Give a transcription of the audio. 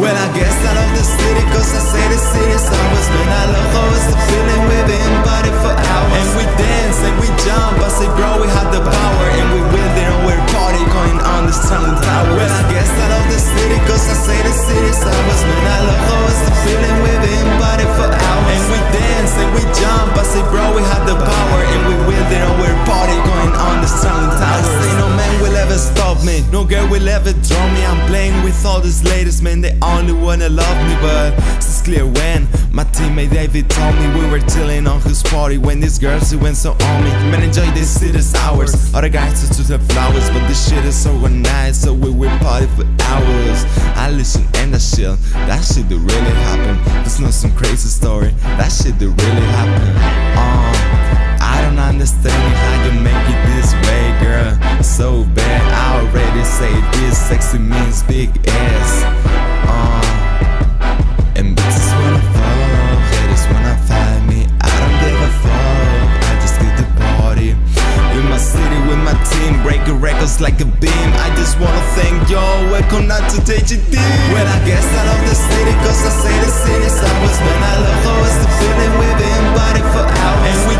Well, I guess I love the city, cause I say the city's ours. Man, I love how it's the feeling we've been body for hours. And we dance and we jump, I say bro, we have the power. And we will there and we're party going on the Sterling Tower. Well, I guess I love the city, cause I say the city's ours. Man, I love how it's the feeling we've been body for hours. And we dance and we jump, I say bro, we have the power. And we will there and we're party going on the Sterling Tower. I say no man will ever stop me, no girl will ever draw me. I'm playing with all these ladies, man, they only wanna love me. But it's clear when my teammate David told me we were chilling on his party, when these girls who went so on me. Man, enjoy this city's hours. Other guys just the flowers, but this shit is so nice, so we will party for hours. I listen and I chill, that shit do really happen. It's not some crazy story, that shit do really happen. I don't understand how you make it this way, girl. So bad, I already say this. Sexy means big ass. And bitches wanna fuck, haters wanna find me. I don't give a fuck, I just get the party. In my city with my team, breaking records like a beam. I just wanna thank y'all, welcome not to TGD. Well, I guess I love the city, cause I say the city's ours. Man, I love how it's the feeling we've been body for hours. And we